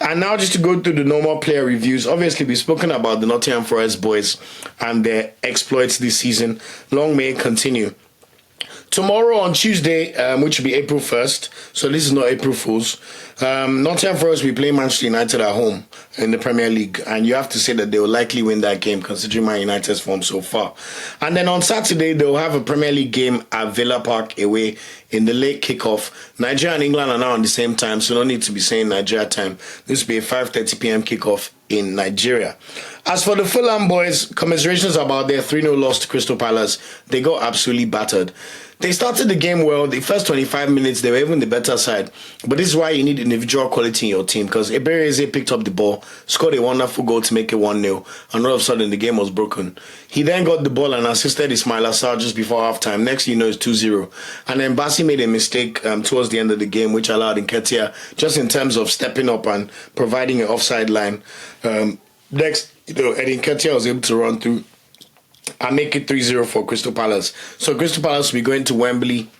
And now just to go through the normal player reviews. Obviously, we've spoken about the Nottingham Forest boys and their exploits this season. Long may it continue. Tomorrow on Tuesday, which will be April 1st, so this is not April Fool's, Nottingham Forest will be playing Manchester United at home in the Premier League, and you have to say that they will likely win that game considering Man United's form so far. And then on Saturday, they will have a Premier League game at Villa Park away in the late kickoff. Nigeria and England are now on the same time, so no need to be saying Nigeria time. This will be a 5:30 p.m. kickoff in Nigeria. As for the Fulham boys, commiserations about their 3-0 loss to Crystal Palace. They got absolutely battered. They started the game well. The first 25 minutes, they were even the better side. But this is why you need individual quality in your team, because Ebereze picked up the ball, scored a wonderful goal to make it 1-0, and all of a sudden the game was broken. He then got the ball and assisted Ismaila Sarr just before halftime. Next thing you know, it's 2-0. And then Bassey made a mistake towards the end of the game, which allowed Nketiah, just in terms of stepping up and providing an offside line. Next, Eddie Nketiah was able to run through and make it 3-0 for Crystal Palace. So Crystal Palace will be going to Wembley,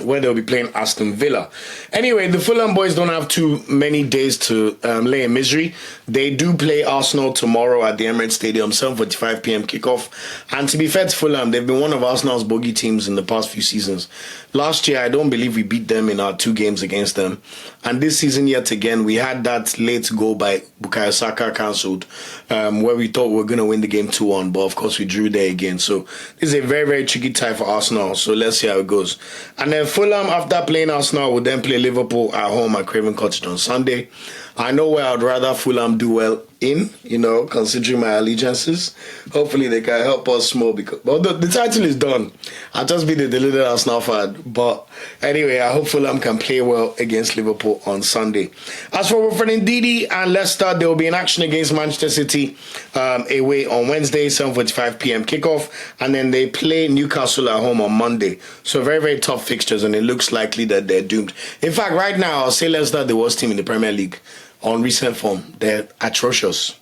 where they'll be playing Aston Villa. Anyway, the Fulham boys don't have too many days to lay in misery. They do play Arsenal tomorrow at the Emirates Stadium, 7:45 p.m. kickoff. And to be fair to Fulham, they've been one of Arsenal's bogey teams in the past few seasons. Last year, I don't believe we beat them in our 2 games against them. And this season, yet again, we had that late goal by Bukayo Saka cancelled, where we thought we were going to win the game 2-1, but of course we drew there again. So this is a very, very tricky tie for Arsenal. So let's see how it goes. And then Fulham, after playing Arsenal, will then play Liverpool at home at Craven Cottage on Sunday. I know where I'd rather Fulham do well in, considering my allegiances. Hopefully they can help us more, because the title is done. I'll just be the deluded Arsenal fan. But anyway, I hope Fulham can play well against Liverpool on Sunday. As for Wilfred Ndidi and Leicester, they will be in action against Manchester City away on Wednesday, 7:45 p.m. kickoff. And then they play Newcastle at home on Monday. So very, very tough fixtures, and it looks likely that they're doomed. In fact, right now, I'll say Leicester are the worst team in the Premier League. On recent form, they're atrocious.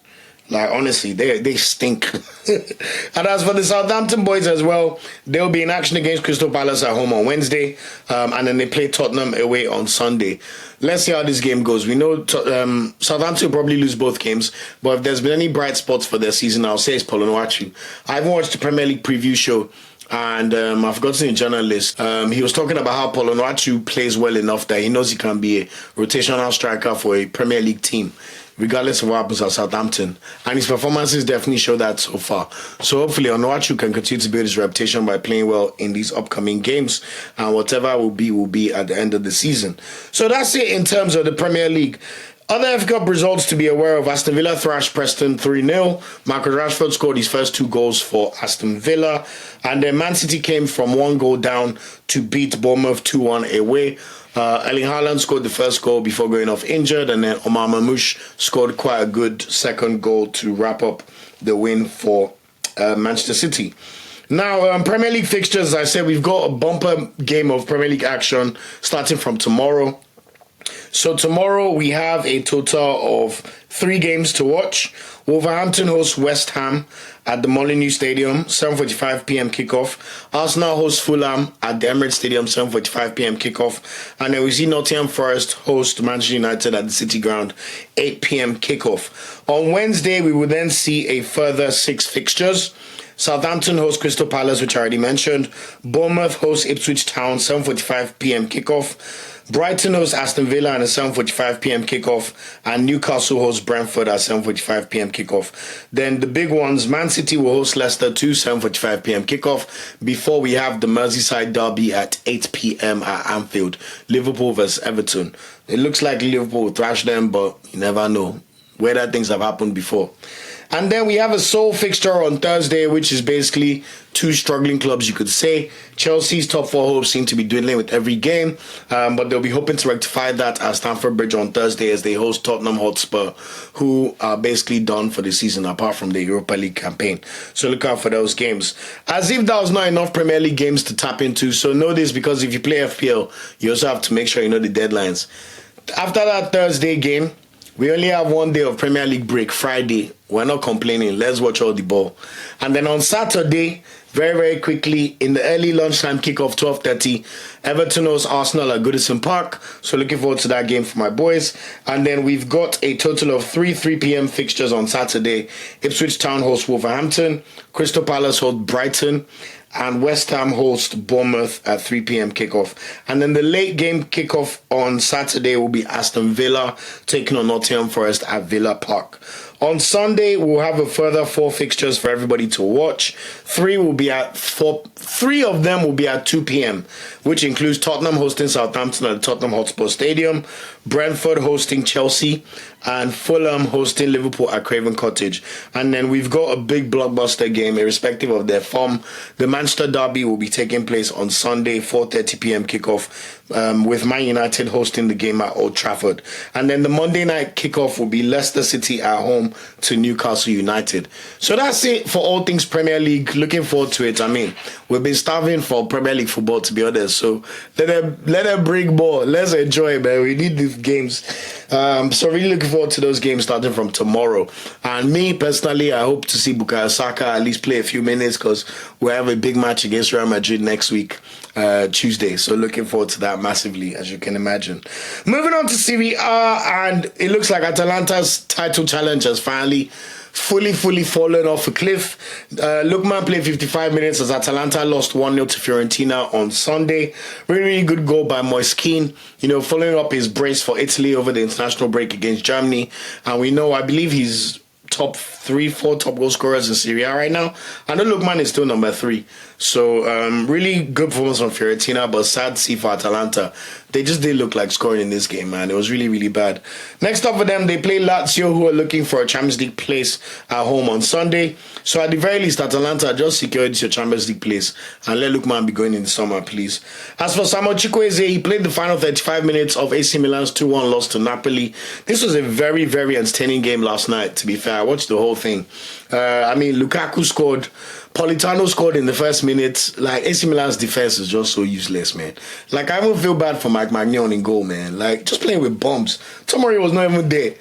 Like, honestly, they stink. And as for the Southampton boys as well, they'll be in action against Crystal Palace at home on Wednesday, and then they play Tottenham away on Sunday. Let's see how this game goes. We know Southampton will probably lose both games, but if there's been any bright spots for their season, I'll say it's Polonwachu. I haven't watched the Premier League preview show, and I've forgotten the journalist. He was talking about how Polonwachu plays well enough that he knows he can be a rotational striker for a Premier League team, regardless of what happens at Southampton. And his performances definitely show that so far. So hopefully Onuachu can continue to build his reputation by playing well in these upcoming games. And whatever will be at the end of the season. So that's it in terms of the Premier League. Other FA Cup results to be aware of: Aston Villa thrashed Preston 3-0. Marcus Rashford scored his first 2 goals for Aston Villa. And then Man City came from 1 goal down to beat Bournemouth 2-1 away. Erling Haaland scored the first goal before going off injured, and then Omar Mamouche scored quite a good second goal to wrap up the win for Manchester City. Now, Premier League fixtures, as I said, we've got a bumper game of Premier League action starting from tomorrow. So tomorrow we have a total of 3 games to watch. Wolverhampton hosts West Ham at the Molineux Stadium, 7:45 p.m. kickoff. Arsenal hosts Fulham at the Emirates Stadium, 7:45 p.m. kickoff. And then we see Nottingham Forest host Manchester United at the City Ground, 8 p.m. kickoff. On Wednesday, we will then see a further 6 fixtures. Southampton hosts Crystal Palace, which I already mentioned. Bournemouth hosts Ipswich Town, 7:45 p.m. kickoff. Brighton hosts Aston Villa at a 7:45 p.m. kickoff, and Newcastle hosts Brentford at 7:45 p.m. kickoff. Then the big ones: Man City will host Leicester to 7:45 p.m. kickoff. Before we have the Merseyside derby at 8 p.m. at Anfield, Liverpool versus Everton. It looks like Liverpool will thrash them, but you never know. Weirder things have happened before. And then we have a sole fixture on Thursday, which is basically 2 struggling clubs, you could say. Chelsea's top 4 hopes seem to be dwindling with every game, but they'll be hoping to rectify that at Stamford Bridge on Thursday as they host Tottenham Hotspur, who are basically done for the season apart from the Europa League campaign. So look out for those games. As if that was not enough Premier League games to tap into, so know this, because if you play FPL, you also have to make sure you know the deadlines. After that Thursday game, we only have 1 day of Premier League break, Friday. We're not complaining. Let's watch all the ball. And then on Saturday, Very, very quickly, in the early lunchtime kickoff, 12:30, Everton hosts Arsenal at Goodison Park. So looking forward to that game for my boys. And then we've got a total of 3 p.m. fixtures on Saturday. Ipswich Town hosts Wolverhampton, Crystal Palace hosts Brighton, and West Ham host Bournemouth at 3 p.m. kickoff. And then the late game kickoff on Saturday will be Aston Villa taking on Nottingham Forest at Villa Park. On Sunday, we'll have a further 4 fixtures for everybody to watch. 3 will be at 4. 3 of them will be at 2 p.m., which includes Tottenham hosting Southampton at the Tottenham Hotspur Stadium, Brentford hosting Chelsea, and Fulham hosting Liverpool at Craven Cottage. And then we've got a big blockbuster game, irrespective of their form. The Manchester Derby will be taking place on Sunday, 4:30 p.m. kickoff, with Man United hosting the game at Old Trafford. And then the Monday night kickoff will be Leicester City at home to Newcastle United. So that's it for all things Premier League. Looking forward to it. I mean, we've been starving for Premier League football, to be honest. So let them bring more. Let's enjoy, man. We need these games. So really looking forward to those games starting from tomorrow. And me personally, I hope to see Bukayo Saka at least play a few minutes, because we have a big match against Real Madrid next week, Tuesday. So looking forward to that massively, as you can imagine. Moving on to Serie A, and it looks like Atalanta's title challenge has finally fully fallen off a cliff. Lookman played 55 minutes as Atalanta lost 1-0 to Fiorentina on Sunday. Really good goal by Moise Kean, following up his brace for Italy over the international break against Germany. And I believe he's top 3-4 top goal scorers in Serie A right now. I know Lookman is still number 3. So really good performance from Fiorentina, but sad to see for Atalanta. They just didn't look like scoring in this game, man. It was really, really bad. Next up for them, they play Lazio, who are looking for a Champions League place at home on Sunday. So at the very least, Atalanta, just secure your Champions League place and let Lookman be going in the summer, please. As for Samuel Chukwueze, he played the final 35 minutes of AC Milan's 2-1 loss to Napoli. This was a very, very entertaining game last night, to be fair. I watched the whole thing. Lukaku scored. Politano scored in the first minute. Like, AC Milan's defense is just so useless, man. Like, I even feel bad for Mike Maignan in goal, man. Like, just playing with bombs. Tomori was not even there.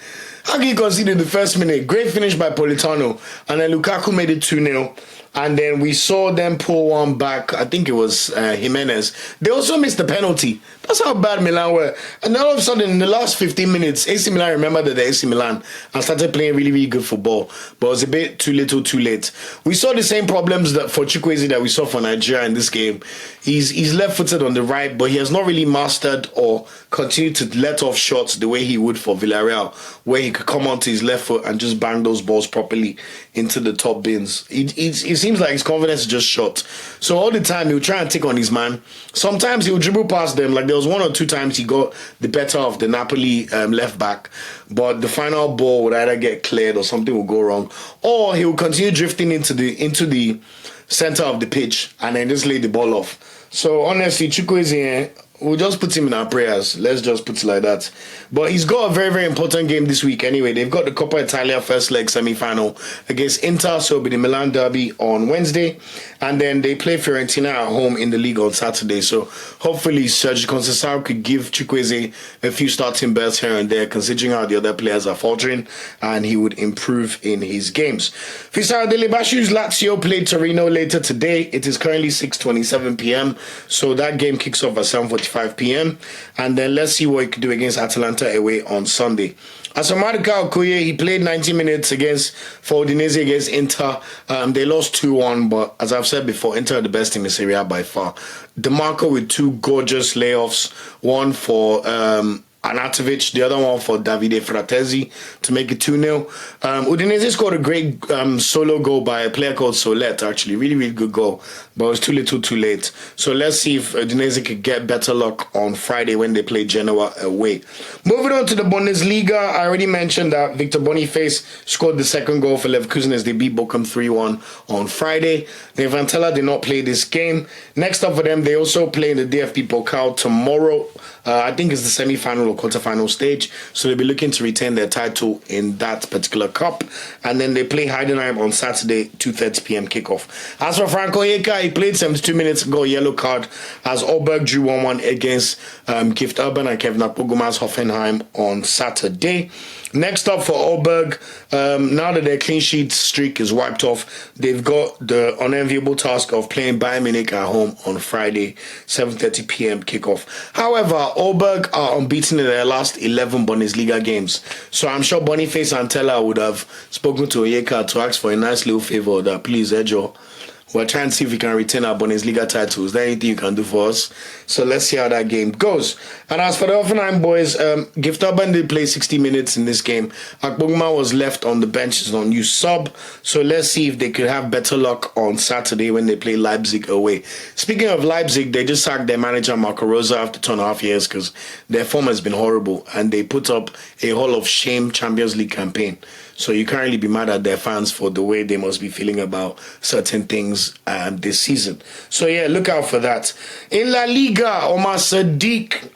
How can you concede in the first minute? Great finish by Politano. And then Lukaku made it 2-0. And then we saw them pull one back. I think it was Jimenez. They also missed the penalty. That's how bad Milan were. And then all of a sudden, in the last 15 minutes, AC Milan remembered that they're AC Milan and started playing really, really good football. But it was a bit too little, too late. We saw the same problems for Chukwueze that we saw for Nigeria in this game. He's left-footed on the right, but he has not really mastered or continued to let off shots the way he would for Villarreal, where he could come onto his left foot and just bang those balls properly into the top bins. It seems like his confidence is just shot. So all the time, he'll try and take on his man. Sometimes he'll dribble past them. Like, there was 1 or 2 times he got the better of the Napoli left back, but the final ball would either get cleared or something will go wrong, or he will continue drifting into the center of the pitch and then just lay the ball off. So honestly, Chukwueze, we'll just put him in our prayers. Let's just put it like that. But he's got a very, very important game this week anyway. They've got the Coppa Italia first leg semi-final against Inter, so it'll be the Milan derby on Wednesday. And then they play Fiorentina at home in the league on Saturday. So hopefully Sergio Conceição could give Chukwueze a few starting belts here and there, considering how the other players are faltering, and he would improve in his games. Fisara Delebashi's Lazio played Torino later today. It is currently 6:27 p.m. So that game kicks off at 7:45 p.m. And then let's see what he could do against Atalanta away on Sunday. As for Maduka Okoye, he played 90 minutes for Udinese against Inter. They lost 2-1, but as I've said before, Inter are the best team in Serie A by far. DeMarco with 2 gorgeous layoffs, one for Anatovic, the other one for Davide Fratesi to make it 2-0. Udinese scored a great solo goal by a player called Solet, actually. Really, really good goal, but it was too little, too late. So let's see if Udinese could get better luck on Friday when they play Genoa away. Moving on to the Bundesliga, I already mentioned that Victor Boniface scored the second goal for Leverkusen as they beat Bochum 3-1 on Friday. Vantella did not play this game. Next up for them, they also play in the DFB Pokal tomorrow. I think it's the semi-final or quarter-final stage. So they'll be looking to retain their title in that particular cup. And then they play Heidenheim on Saturday, 2:30 p.m. kickoff. As for Franco Eka, he played 72 minutes ago, yellow card, as Olberg drew 1-1 against Gift Urban and Kevin Akpoguma's Hoffenheim on Saturday. Next up for Aalborg, now that their clean sheet streak is wiped off, they've got the unenviable task of playing Bayern Munich at home on Friday, 7:30 p.m. kickoff. However, Aalborg are unbeaten in their last 11 Bundesliga games, so I'm sure Boniface and Teller would have spoken to Oyeka to ask for a nice little favor that please, Ejo, we're trying to see if we can retain our Bundesliga titles. Is there anything you can do for us? So let's see how that game goes. And as for the Hoffenheim boys, Giftaban did play 60 minutes in this game. Akpoguma was left on the bench as an unused sub. So let's see if they could have better luck on Saturday when they play Leipzig away. Speaking of Leipzig, they just sacked their manager Marco Rosa after 2.5 years because their form has been horrible. And they put up a Hall of Shame Champions League campaign. So you can't really be mad at their fans for the way they must be feeling about certain things this season. So yeah, look out for that. In La Liga, Omar Sadiq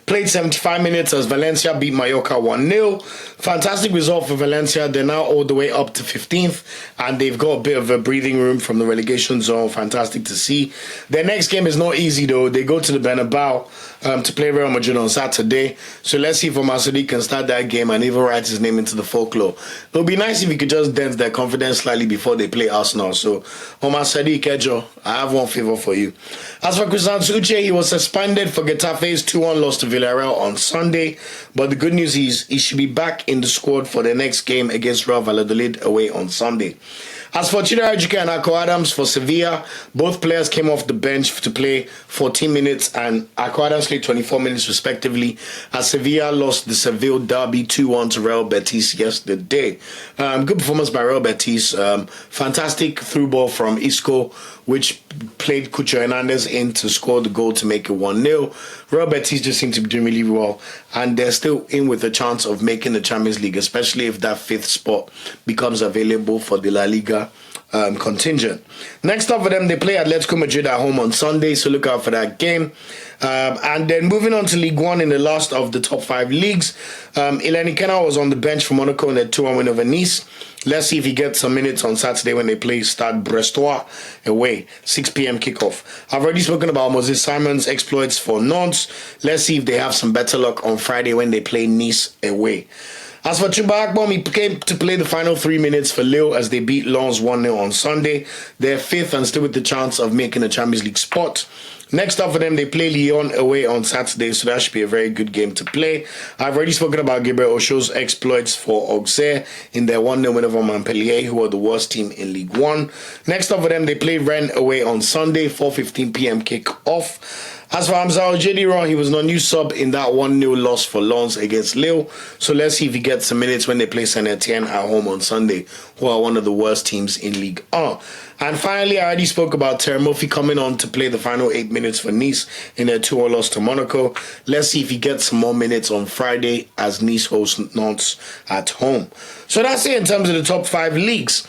played 75 minutes as Valencia beat Mallorca 1-0. Fantastic result for Valencia. They're now all the way up to 15th, and they've got a bit of a breathing room from the relegation zone. Fantastic to see. Their next game is not easy, though. They go to the Bernabeu to play Real Madrid on Saturday. So let's see if Omar Sadiq can start that game and even write his name into the folklore. It would be nice if he could just dent their confidence slightly before they play Arsenal. So Omar Sadiq, Ejo, I have one favor for you. As for Cristiano Uche, he was suspended for Getafe's 2-1 loss to Villarreal on Sunday, but the good news is he should be back in the squad for the next game against Real Valladolid away on Sunday. As for Chidera Ejike and Ako Adams for Sevilla, both players came off the bench to play 14 minutes and Ako Adams played 24 minutes respectively as Sevilla lost the Seville derby 2-1 to Real Betis yesterday. Good performance by Real Betis. Fantastic through ball from Isco, which played Cucho Hernandez in to score the goal to make it 1-0. Real Betis just seem to be doing really well, and they're still in with a chance of making the Champions League, especially if that 5th spot becomes available for the La Liga contingent. Next up for them, they play Atletico Madrid at home on Sunday, so look out for that game. And then moving on to League One in the last of the top 5 leagues, Ileni Kena was on the bench for Monaco in their 2-1 win over Nice. Let's see if he gets some minutes on Saturday when they play Stade Brestois away, 6 p.m. kickoff. I've already spoken about Moses Simon's exploits for Nantes. Let's see if they have some better luck on Friday when they play Nice away. As for Chuba Akpom, he came to play the final 3 minutes for Lille as they beat Lens 1-0 on Sunday. They're 5th and still with the chance of making a Champions League spot. Next up for them, they play Lyon away on Saturday, so that should be a very good game to play. I've already spoken about Gabriel Osho's exploits for Auxerre in their 1-0 win over Montpellier, who are the worst team in League One. Next up for them, they play Rennes away on Sunday, 4:15 p.m. kick-off. As for Hamza Ojediran, he was no new sub in that 1-0 loss for Lens against Lille. So let's see if he gets some minutes when they play Saint Etienne at home on Sunday, who are one of the worst teams in League 1. And finally, I already spoke about Terry Murphy coming on to play the final 8 minutes for Nice in their 2-0 loss to Monaco. Let's see if he gets some more minutes on Friday as Nice hosts Nantes at home. So that's it in terms of the top 5 leagues.